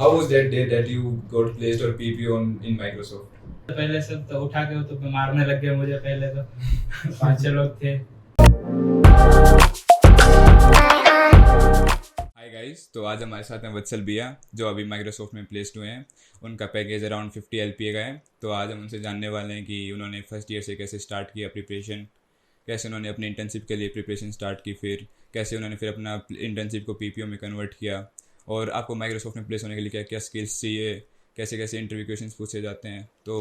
How was that day that you got placed or PPO in Microsoft? पहले सब तो उठा के तो मारने लग गए मुझे पहले तो 5-6 लोग थे। हाय गाइस, तो आज हमारे साथ हैं वत्सल भैया जो अभी माइक्रोसॉफ्ट में प्लेस्ड हुए हैं। उनका पैकेज अराउंड 50 LPA का है। तो आज हम उनसे जानने वाले हैं कि उन्होंने फर्स्ट ईयर से कैसे स्टार्ट किया प्रिपरेशन, कैसे उन्होंने अपनी इंटर्नशिप के लिए प्रिपरेशन स्टार्ट की, फिर कैसे उन्होंने फिर अपना इंटर्नशिप को PPO में कन्वर्ट किया, और आपको माइक्रोसॉफ्ट में प्लेस होने के लिए क्या क्या स्किल्स चाहिए, कैसे कैसे इंटरव्यू क्वेश्चंस पूछे जाते हैं। तो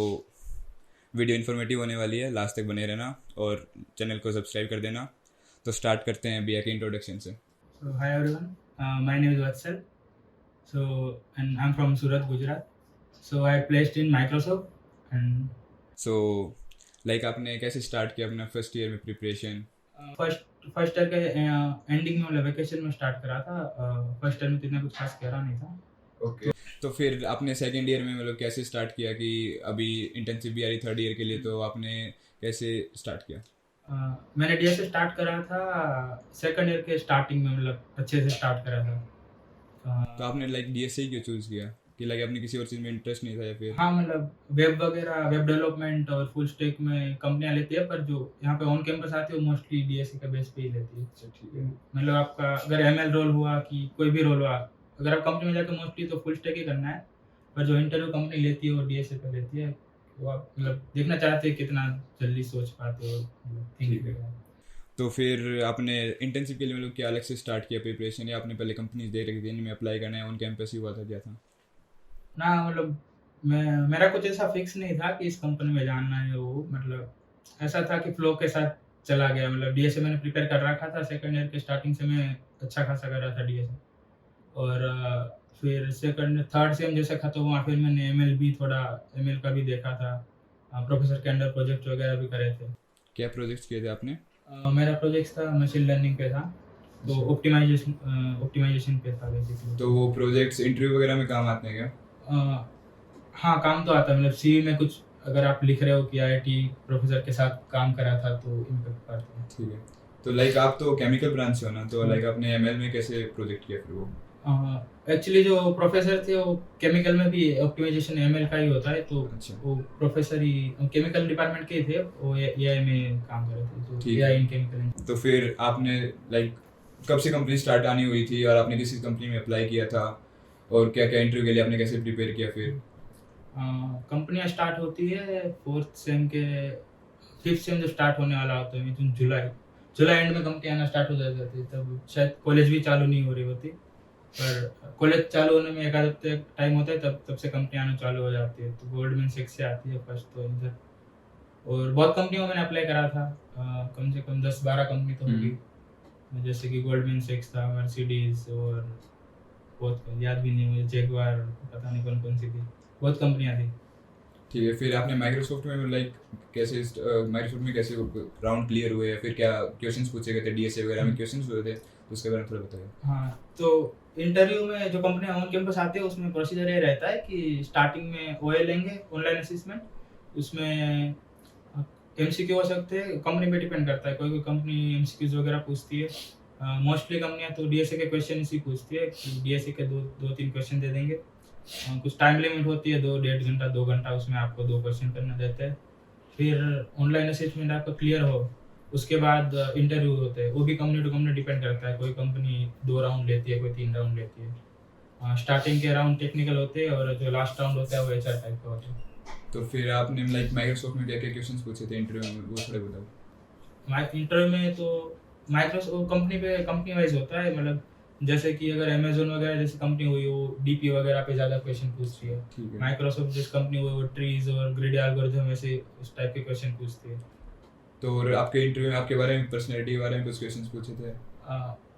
वीडियो इन्फॉर्मेटिव होने वाली है, लास्ट तक बने रहना और चैनल को सब्सक्राइब कर देना। तो स्टार्ट करते हैं भैया के इंट्रोडक्शन से। So hi everyone, my name is Vatsal. So and I'm from Surat, Gujarat. So I placed in Microsoft and so like आपने कैसे स्टार्ट किया अपना फर्स्ट ईयर में प्रिपरेशन? फर्स्ट ईयर के एंडिंग में मतलब वेकेशन में स्टार्ट करा था। फर्स्ट ईयर में तो इतना कुछ खास करा नहीं था। ओके, तो फिर आपने सेकेंड ईयर में मतलब कैसे स्टार्ट किया कि अभी इंटर्नशिप भी आ रही थर्ड ईयर के लिए, तो आपने कैसे स्टार्ट किया? मैंने डीएसए स्टार्ट करा था सेकंड ईयर के स्टार्टिंग में, मतलब अच्छे से स्टार्ट करा था। तो आपने लाइक DSA क्यों चूज किया कि लाइक आपने किसी और चीज़ में इंटरेस्ट नहीं था या फिर? हाँ, मतलब वेब वगैरह, वेब डेवलपमेंट और फुल स्टैक में कंपनियां लेती है, पर जो यहाँ पे ऑन कैंपस आती है वो मोस्टली डीएसए का बेस पे ही लेती है। अच्छा, ठीक है। मतलब आपका अगर एमएल रोल हुआ कि कोई भी रोल हुआ, अगर आप कंपनी में जाकर मोस्टली तो फुल स्टैक ही करना है, पर जो इंटरव्यू कंपनी लेती है वो डीएसए पे लेती है। तो आप मतलब देखना चाहते हैं कितना जल्दी सोच पाते हो, ठीक है। तो फिर आपने इंटर्नशिप के लिए मतलब क्या अलग से स्टार्ट किया प्रिपरेशन, या आपने पहले कंपनीज देख रखी थी इनमें अप्लाई करना है, ऑन कैंपस ही हुआ था, क्या था? ना मतलब मेरा कुछ ऐसा फिक्स नहीं था कि इस कंपनी में जाना है, वो मतलब ऐसा था कि फ्लो के साथ चला गया। मतलब डीएसए मैंने प्रिपेयर कर रखा था, सेकंड ईयर के स्टार्टिंग से मैं अच्छा खासा कर रहा था डीएसए। और फिर सेकंड थर्ड सेम जैसे खत्म हुआ, फिर मैंने एमएल भी थोड़ा एमएल का भी देखा था। प्रोफेसर के अंडर प्रोजेक्ट वगैरह भी करे थे। क्या प्रोजेक्ट्स किए थे आपने? मेरा प्रोजेक्ट था मशीन लर्निंग पे था, तो ऑप्टिमाइजेशन पे था बेसिकली। तो वो प्रोजेक्ट्स इंटरव्यू वगैरह में काम आते हैं क्या? हाँ, काम तो आता है। मतलब सीवी में कुछ अगर आप लिख रहे हो कि आईआईटी प्रोफेसर के साथ काम करा था तो इम्पैक्ट पड़ता है। ठीक है। तो लाइक आप तो केमिकल ब्रांच से हो ना, तो लाइक आपने ML में कैसे प्रोजेक्ट किया फिर वो? एक्चुअली जो प्रोफेसर थे वो केमिकल में भी ऑप्टिमाइजेशन एमएल का ही होता है, तो अच्छा। वो प्रोफेसर ही केमिकल डिपार्टमेंट के ही थे, वो एआई में काम कर रहे थे, तो ठीक एआई है। इन केमिकल। तो फिर आपने लाइक कब से कंपनी स्टार्ट आनी हुई थी, और आपने किसी कंपनी में अप्लाई किया था, और क्या क्या इंटरव्यू के लिए आपने कैसे प्रिपेयर किया फिर? कंपनियाँ स्टार्ट होती है फोर्थ सेम के, फिफ्थ सेम जो स्टार्ट होने वाला होता है जून जुलाई एंड में कंपनी आना स्टार्ट हो जाती है। तब शायद कॉलेज भी चालू नहीं हो रही होती, पर कॉलेज चालू होने में एक आध हफ्ते टाइम होता है, तब से कंपनी आना चालू हो जाती है। तो गोल्डमैन सेक्स से आती है फर्स्ट तो इधर, और बहुत कंपनियों में मैंने अप्लाई करा था। कम से कम 10-12 कंपनी तो होगी, जैसे कि गोल्डमैन सेक्स था, मर्सिडीज, और बहुत याद भी नहीं मुझे, जैगवार, पता नहीं कौन कौन सी थी, बहुत कंपनियाँ थी। ठीक है। फिर आपने माइक्रोसॉफ्ट में लाइक कैसे माइक्रोसॉफ्ट में कैसे राउंड क्लियर हुए, या फिर क्या क्वेश्चंस पूछे गए थे, DSA वगैरह में क्वेश्चंस हुए थे, तो उसके बारे में थोड़ा बताइए। हाँ, तो इंटरव्यू में जो कंपनी ऑन कैंपस आते हैं उसमें प्रोसीजर ये रहता है कि स्टार्टिंग में ओए लेंगे, ऑनलाइन असेसमेंट। उसमें एमसीक्यू हो सकते हैं, कंपनी पे डिपेंड करता है। कोई कोई कंपनी एमसीक्यूज वगैरह पूछती है। मोस्टली कंपनियां तो डीएसए के क्वेश्चन ही पूछती है कि डीएसए के 2-3 क्वेश्चन दे देंगे। कुछ टाइम लिमिट होती है, 2-1.5 घंटा 2 घंटा, उसमें आपको 2 क्वेश्चन करना रहता है। फिर ऑनलाइन असेसमेंट आपका क्लियर हो, उसके बाद इंटरव्यू होते हैं। वो भी कंपनी टू कंपनी डिपेंड करता है, कोई कंपनी 2 राउंड लेती है, कोई 3 राउंड लेती है। स्टार्टिंग के राउंड टेक्निकल होते हैं, और जो लास्ट राउंड होता है वो एचआर टाइप का होता है। तो फिर आपने लाइक माइक्रोसॉफ्ट में क्या क्या क्वेश्चंस पूछे थे इंटरव्यू में, वो थोड़ा बताओ। इंटरव्यू में तो माइक्रोसॉफ्ट कंपनी वाइज होता है। मतलब जैसे कि अगर अमेजोन वगैरह जैसी कंपनी हुई, वो डीपी वगैरह पे ज़्यादा क्वेश्चन पूछती है। ठीक है। माइक्रोसॉफ्ट जैसी कंपनी हुई वो ट्रीज और ग्रिड एल्गोरिथम ऐसे उस टाइप के क्वेश्चन पूछती है। तो और आपके इंटरव्यू में आपके बारे में, पर्सनैलिटी के बारे में कुछ क्वेश्चंस पूछे थे?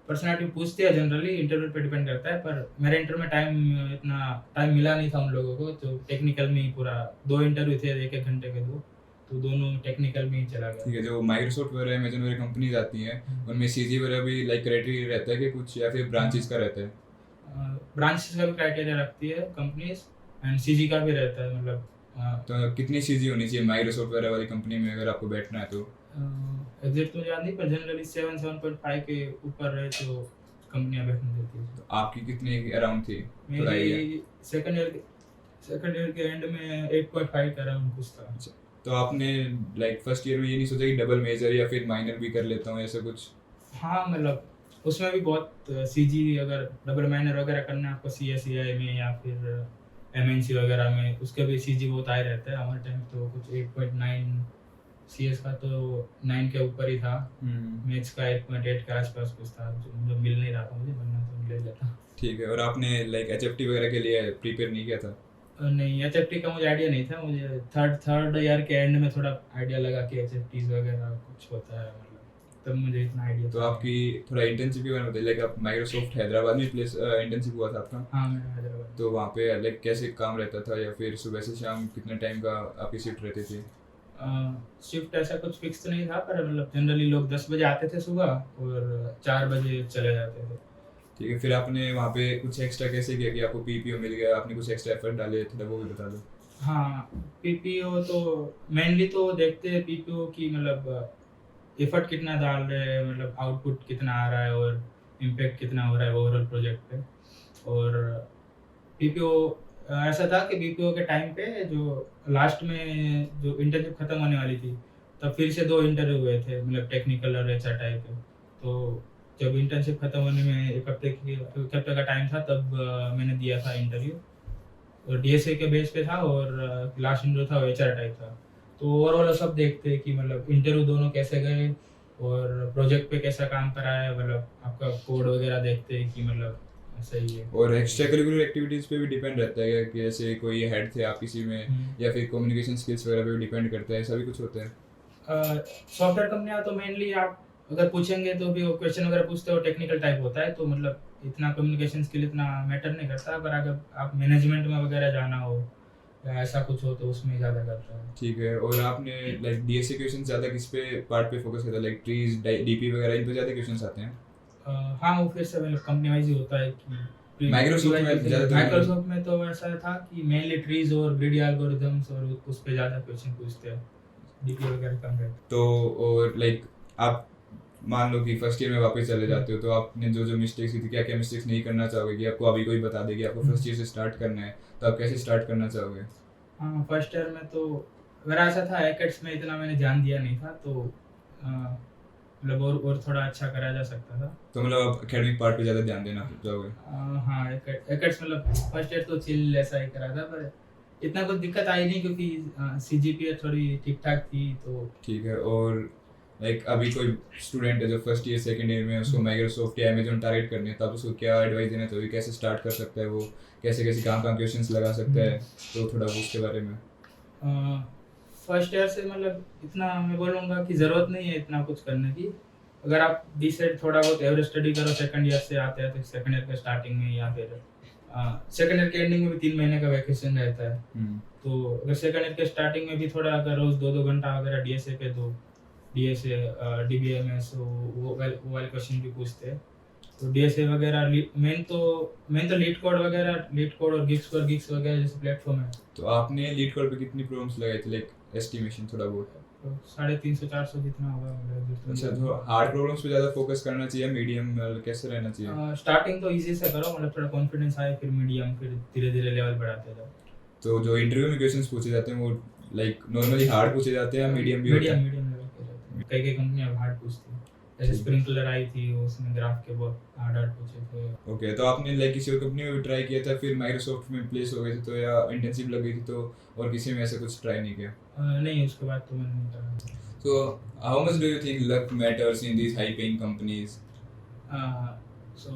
पर्सनैलिटी पूछती है जनरली, इंटरव्यू पे डिपेंड करता है, पर मेरे इंटरव्यू में इतना टाइम मिला नहीं था उन लोगों को, तो टेक्निकल में ही पूरा 2 इंटरव्यू थे, 1-1 घंटे के 2, तो दोनों टेक्निकल में ही चला गया। ठीक है। जो माइक्रोसॉफ्ट वगैरह, अमेजन वगैरह कंपनीज आती हैं, उनमें CG वगैरह भी लाइक क्राइटेरिया रहता है कि कुछ, या फिर ब्रांचेस का रहता है? ब्रांचेस का भी क्राइटेरिया रखती है कंपनीज, एंड सीजी का भी रहता है। मतलब तो कितनी CG होनी चाहिए माइक्रोसॉफ्ट वगैरह वाली कंपनी में अगर आपको बैठना है तो? एग्जैक्ट मुझे याद नहीं, पर जनरली 7-7.5 के ऊपर रहे तो कंपनियां बैठने देती है। तो आपकी कितनी अराउंड थी, थोड़ा आइडिया? मेरी सेकंड ईयर के एंड में 8.5 का अराउंड कुछ था। अच्छा, तो आपने लाइक फर्स्ट ईयर में ये नहीं सोचा कि डबल मेजर या फिर माइनर भी कर लेता हूँ ऐसा कुछ? हाँ मतलब उसमें भी बहुत सीजी अगर डबल माइनर वगैरह करना है आपको CSEI में या फिर MNC वगैरह में, उसके भी सीजी बहुत हाई रहता है। हमारे टाइम तो कुछ 8.9, CS का तो 9 के ऊपर ही था, मैथ्स का 8.8 के आसपास कुछ था, जो मिल नहीं रहा था मुझे, वरना तो ले लेता। ठीक है, और आपने लाइक HFT वगैरह के लिए प्रिपेयर नहीं किया था? नहीं, HFT का मुझे आइडिया नहीं था। मुझे थर्ड ईयर के एंड में थोड़ा आइडिया लगा कि HFTs वगैरह कुछ होता है, मतलब तब मुझे इतना आइडिया तो था। आपकी थोड़ा इंटर्नशिप के बारे में बताइए, लाइक आप माइक्रोसॉफ्ट हैदराबाद में प्लेस इंटर्नशिप हुआ था आपका? हाँ, मैं हैदराबाद। तो वहाँ पे लाइक कैसे काम रहता था, या फिर सुबह से शाम कितने टाइम का आपकी शिफ्ट रहती थी? शिफ्ट ऐसा कुछ फिक्स तो नहीं था, पर मतलब जनरली लोग 10 बजे आते थे सुबह और 4 बजे चले जाते थे। ठीक है, फिर आपने वहाँ पे कुछ एक्स्ट्रा कैसे किया कि आपको PPO मिल गया, आपने कुछ एक्स्ट्रा एफर्ट डाले, थोड़ा वो भी बता दो। हाँ, PPO तो मेनली तो देखते हैं PPO की, मतलब एफर्ट कितना डाल रहे हैं, मतलब आउटपुट कितना आ रहा है और इम्पैक्ट कितना हो रहा है ओवरऑल प्रोजेक्ट पे। और PPO ऐसा था कि PPO के टाइम पे जो लास्ट में जो इंटर्नशिप खत्म होने वाली थी, तब फिर से 2 इंटरव्यू हुए थे, मतलब टेक्निकल और HR टाइप के। तो जब इंटर्नशिप खत्म होने में एक हफ्ते का टाइम था, तब मैंने दिया था इंटरव्यू, और DSA के बेस पे था, और लास्ट इंटरव्यू था वो HR टाइप था। तो ओवरऑल सब देखते हैं कि मतलब इंटरव्यू दोनों कैसे गए और प्रोजेक्ट पे कैसा काम करा है, मतलब आपका कोड वगैरह देखते हैं कि मतलब सही है। और एक्स्ट्रा करिकुलर एक्टिविटीज़ पे भी डिपेंड रहता है कि जैसे कोई हेड थे आप किसी में, या फिर कम्युनिकेशन स्किल्स वगैरह पे भी डिपेंड करता है, ऐसा भी कुछ होता है? सॉफ्टवेयर कंपनियां तो मेनली आप अगर पूछेंगे तो भी वो क्वेश्चन वगैरह पूछते हो, टेक्निकल टाइप होता है, तो मतलब इतना कम्युनिकेशन स्किल इतना मैटर नहीं करता। पर अगर आप मैनेजमेंट में वगैरह जाना हो या ऐसा कुछ हो तो उसमें ज़्यादा करता है। ठीक है, और आपने लाइक DSA क्वेश्चन ज़्यादा किस पे पार्ट पे फोकस करता है, लाइक ट्रीज, DP वगैरह, इन पे ज़्यादा क्वेश्चंस आते हैं? हाँ, वो फिर से मतलब कंपनी वाइज ही होता है कि माइक्रोसॉफ्ट में तो ऐसा था कि मेनली ट्रीज और ग्रिडी एल्गोरिथम्स और उस पे ज़्यादा क्वेश्चन पूछते हैं, DP वगैरह कम रहता है। तो और लाइक आप मान लो कि फर्स्ट ईयर में वापस चले जाते हो, तो आपने जो जो मिस्टेक्स की थी, क्या क्या मिस्टेक्स नहीं करना चाहोगे कि आपको अभी कोई बता दे कि आपको फर्स्ट ईयर से स्टार्ट करना है, तो आप कैसे स्टार्ट करना चाहोगे? हाँ, फर्स्ट ईयर में तो मेरा ऐसा था, एकेट्स में इतना मैंने ध्यान दिया नहीं था, तो मतलब और थोड़ा अच्छा करा जा सकता था। तो मतलब आप एकेडमिक पार्ट पे ज़्यादा ध्यान देना चाहोगे? हाँ, एकेट्स मतलब फर्स्ट ईयर तो चिल ऐसा ही करा था, पर इतना कुछ दिक्कत आई नहीं क्योंकि CGPA थोड़ी ठीक ठाक थी। तो ठीक है, और लाइक अभी कोई स्टूडेंट है जो फर्स्ट ईयर सेकंड ईयर में, उसको माइक्रोसॉफ्ट या अमेजोन टारगेट करनी है, तो आप उसको क्या एडवाइस देना चाहोगे, कैसे स्टार्ट कर सकता है वो, कैसे कैसे कहाँ क्वेश्चंस लगा सकता है, तो थोड़ा वो उसके बारे में। फर्स्ट ईयर से मतलब इतना मैं बोलूँगा कि ज़रूरत नहीं है इतना कुछ करने की। अगर आप डिसेंट थोड़ा बहुत एवरेज स्टडी करो सेकंड ईयर से आते हैं, तो सेकंड ईयर के स्टार्टिंग में या फिर सेकंड ईयर के एंडिंग में भी 3 महीने का वैकेशन रहता है। तो अगर सेकंड ईयर के स्टार्टिंग में भी थोड़ा अगर रोज 2-2 घंटा वगैरह DSA पे दो, DSA DBMS वो वाले क्वेश्चन भी पूछते हैं। तो DSA वगैरह मेन तो लीड कोड और गिग्स वगैरह जैसे प्लेटफॉर्म है। तो आपने लीड कोड पे कितनी प्रॉब्लम्स लगाई थी, लाइक एस्टिमेशन थोड़ा बहुत? तो 350-400 जितना होगा मतलब। अच्छा, तो हार्ड प्रॉब्लम्स पे ज़्यादा फोकस करना चाहिए, मीडियम कैसे रहना चाहिए? स्टार्टिंग तो इजी से करो, मतलब थोड़ा कॉन्फिडेंस आए, फिर मीडियम, फिर धीरे धीरे लेवल बढ़ाते जाओ। तो जो इंटरव्यू में क्वेश्चंस पूछे जाते हैं वो लाइक नॉर्मली हार्ड पूछे जाते हैं या मीडियम भी होते हैं? मीडियम लेवल के रहते हैं। कई कंपनियां हार्ड पूछती हैं, जैसे स्प्रिंकलर आई थी, उसमें ग्राफ के बहुत हार्ड पूछे थे। ओके, तो आपने लाइक किसी और कंपनी में भी ट्राई किया था, फिर माइक्रोसॉफ्ट में प्लेस हो गए थे तो, या इंटर्नशिप लग गई थी तो, और किसी में ऐसा कुछ ट्राई नहीं किया? नहीं, उसके बाद तो मैंने नहीं करा। So, how much do you think luck matters in these high-paying companies? So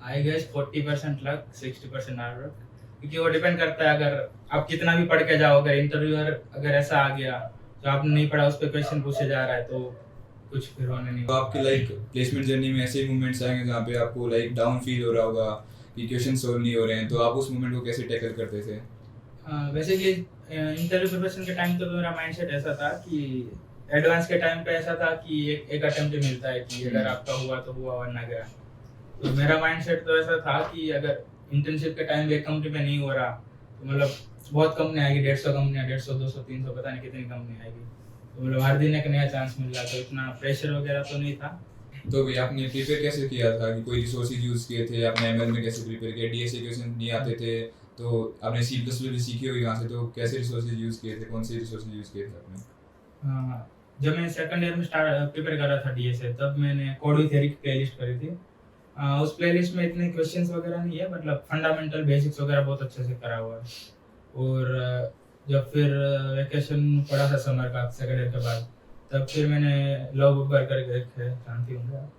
I guess 40% luck, 60% hard work, क्योंकि वो डिपेंड करता है। अगर आप कितना भी पढ़ के जाओ, अगर इंटरव्यूअर अगर ऐसा आ गया तो आपने नहीं पढ़ा, उस पर क्वेश्चन पूछे जा रहा है, तो कुछ फिर होने नहीं। तो आपकी लाइक प्लेसमेंट जर्नी में ऐसे मोमेंट्स आएंगे जहाँ पे आपको लाइक डाउन फील हो रहा होगा कि क्वेश्चन सोल्व नहीं हो रहे हैं, तो आप उस मोमेंट को कैसे टैकल करते थे? बेसिकली इंटरव्यू प्रिपरेशन के टाइम तो मेरा माइंडसेट ऐसा था कि एडवांस के टाइम पे ऐसा था कि एक अटेम्प्ट मिलता है कि अगर आपका हुआ तो हुआ, वरना गया। तो मेरा माइंडसेट तो ऐसा था कि अगर इंटर्नशिप के टाइम एक कंपनी में नहीं हो रहा तो मतलब बहुत कंपनी आएगी, 150 कंपनियाँ, 150, 200, 300, पता नहीं कितनी कंपनी आएगी। तो मतलब हर दिन एक नया चांस मिल रहा, तो इतना प्रेशर वगैरह तो नहीं था। तो भैया आपने प्रिपेयर कैसे किया था कि कोई रिसोर्सेज यूज़ किए थे, आपने एमएल में कैसे प्रिपेयर किया, डीएसए क्वेश्चन नहीं आते थे तो आपने सी प्लस प्लस भी सीखी होगी वहाँ से, तो कैसे रिसोर्सेज यूज़ किए थे, कौन से रिसोर्सेज यूज़ किए थे आपने? हाँ, जब मैं सेकंड ईयर में स्टार्ट प्रिपेयर कर रहा था डीएसए, तब मैंने कोड विद थ्योरी की प्लेलिस्ट करी थी। उस प्लेलिस्ट में इतने क्वेश्चंस वगैरह नहीं है, मतलब फंडामेंटल बेसिक्स वगैरह बहुत अच्छे से करा हुआ है। और जब फिर वेकेशन पड़ा था समर का सेकंड ईयर के बाद, तब फिर मैंने लव बुबर करके एक है, जानती होंगे आप?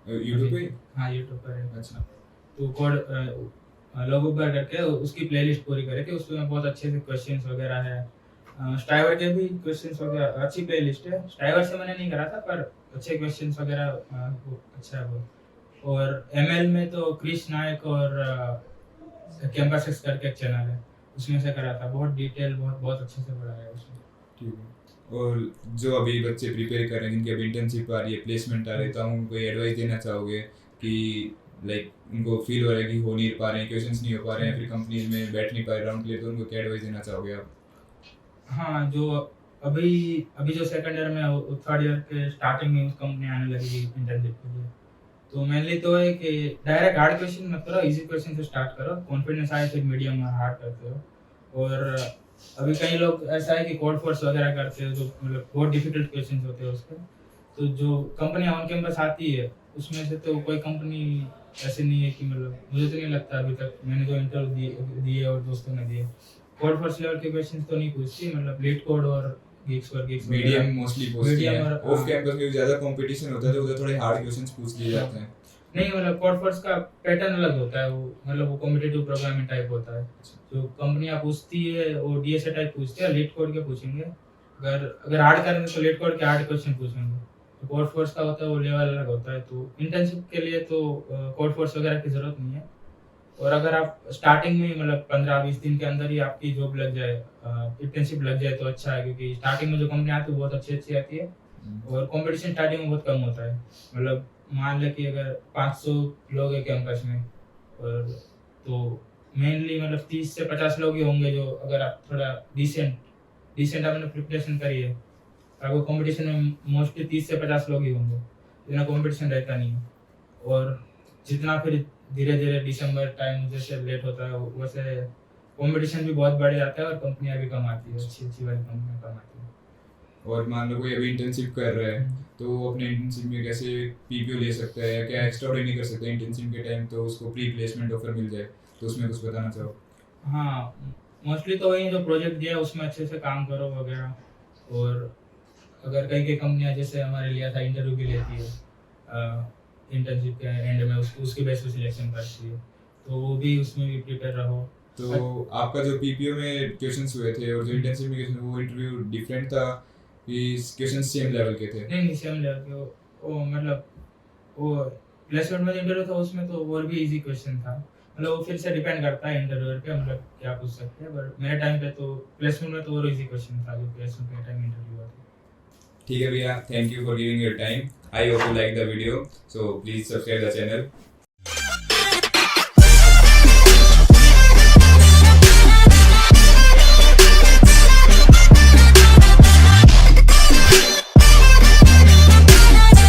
यूट्यूब पे? हाँ, यूट्यूब पर है। अच्छा। तो कोड लव बुबर करके उसकी प्लेलिस्ट पूरी करी थी, उसमें बहुत अच्छे से क्वेश्चंस वगैरह है। स्ट्राइवर के भी क्वेश्चंस वगैरह अच्छी प्लेलिस्ट है। स्ट्राइवर से मैंने नहीं करा था, पर अच्छे क्वेश्चंस वगैरह वो अच्छा है वो। और एमएल में तो क्रिश नायक और कैंपस एक्स करके एक चैनल है, उसमें से करा था। बहुत डिटेल, बहुत बहुत अच्छे से पढ़ाया है उसमें। ठीक है। और जो अभी बच्चे प्रिपेयर कर रहे हैं, जिनकी अभी इंटर्नशिप आ रही है, प्लेसमेंट आ रही है, तो हम उनको एडवाइस देना चाहोगे कि लाइक उनको फील हो रहा है कि हो नहीं पा रहे हैं, क्वेश्चंस नहीं हो पा रहे हैं, फिर कंपनीज में बैठ नहीं पा रहे राउंड क्लियर, तो उनको क्या एडवाइस देना चाहोगे आप? हाँ, जो अभी जो सेकंड ईयर में थर्ड ईयर के स्टार्टिंग में उस कंपनी आने लगेगी इंटर्नशिप के लिए, तो मेनली तो है कि डायरेक्ट हार्ड क्वेश्चन मत करो, इजी क्वेश्चन से स्टार्ट करो। कॉन्फिडेंस आए फिर मीडियम और हार्ड करते हो। और अभी कई लोग ऐसा है कि कोड फोर्स वगैरह करते हैं, जो मतलब बहुत डिफिकल्ट क्वेश्चन होते हैं उसके। तो जो कंपनियां ऑन कैंपस आती है, उसमें से तो कोई कंपनी ऐसे नहीं है कि, मतलब मुझे तो नहीं लगता अभी तक, मैंने जो इंटरव्यू दिए और दोस्तों ने दिए, कोड फोर्स लेवल के क्वेश्चन तो नहीं पूछती। मतलब लीड कोड और गिग्स मीडियम मोस्टली पूछती है। मीडियम ऑफ कैंपस में ज्यादा कंपटीशन होता है, तो उधर थोड़े हार्ड क्वेश्चंस पूछ लिए जाते हैं। नहीं, मतलब कोड फोर्स का पैटर्न अलग होता है, वो मतलब वो कॉम्पिटिटिव प्रोग्रामिंग टाइप होता है। जो कंपनियां पूछती है वो डीएसए टाइप पूछती है, लीड कोड के पूछेंगे। अगर हार्ड करेंगे तो लीड कोड के हार्ड क्वेश्चन पूछेंगे। तो कोड फोर्स का होता है वो लेवल अलग होता है। तो इंटर्नशिप के लिए तो कोड फोर्स वगैरह की जरूरत नहीं है। और अगर आप स्टार्टिंग में मतलब 15-20 दिन के अंदर ही आपकी जॉब लग जाए, इंटर्नशिप लग जाए, तो अच्छा है, क्योंकि स्टार्टिंग में जो कंपनी आती है बहुत अच्छी अच्छी आती है और कंपटीशन स्टार्टिंग में बहुत कम होता है। मतलब मान लें कि अगर 500 लोग हैं कैंपस में, और तो मेनली मतलब 30 से 50 लोग ही होंगे जो, अगर आप थोड़ा डिसेंट आपने प्रिपरेशन करी है, आपको कंपटीशन में मोस्टली 30 से 50 लोग ही होंगे, इतना कंपटीशन रहता नहीं है। और जितना फिर धीरे धीरे दिसंबर टाइम जैसे लेट होता है, वैसे कंपटीशन भी बहुत बढ़ जाता है और कंपनियां भी कम आती है, अच्छी अच्छी वाली कंपनियां कम आती है। और मान लो कोई अभी इंटर्नशिप कर रहा है, तो वो अपने इंटर्नशिप में कैसे पीपीओ ले सकता है, या क्या एक्स्ट्राऑर्डिनरी कर सकता है इंटर्नशिप के टाइम, तो उसको प्री प्लेसमेंट ऑफर मिल जाए, तो उसमें कुछ बताना चाहो? हाँ, मोस्टली तो वही जो प्रोजेक्ट दिया है उसमें अच्छे से काम करो वगैरह। और अगर कई कंपनियां जैसे हमारे लिया था इंटरव्यू भी लेती है इंटर्नशिप के एंड में, उसकी बेस पे सिलेक्शन करती है, तो वो भी उसमें भी प्रिपेयर रहो। तो आपका जो पीपीओ में क्वेश्चंस हुए थे और जो इंटर्नशिप में क्वेश्चन, वो इंटरव्यू डिफरेंट था कि क्वेश्चंस सेम लेवल के थे? नहीं, सेम लेवल के। वो मतलब वो प्लेसमेंट में इंटरव्यू था, उसमें तो और भी इजी क्वेश्चन था। मतलब वो फिर से डिपेंड करता है इंटरव्यूअर पे, मतलब क्या पूछ सकते हैं। बट मेरे टाइम पे तो प्लेसमेंट में तो और इजी क्वेश्चन था जो प्लेसमेंट के टाइम इंटरव्यू हुआ था। ठीक है भैया, thank you for giving your time. I hope you like the video, so please subscribe the channel.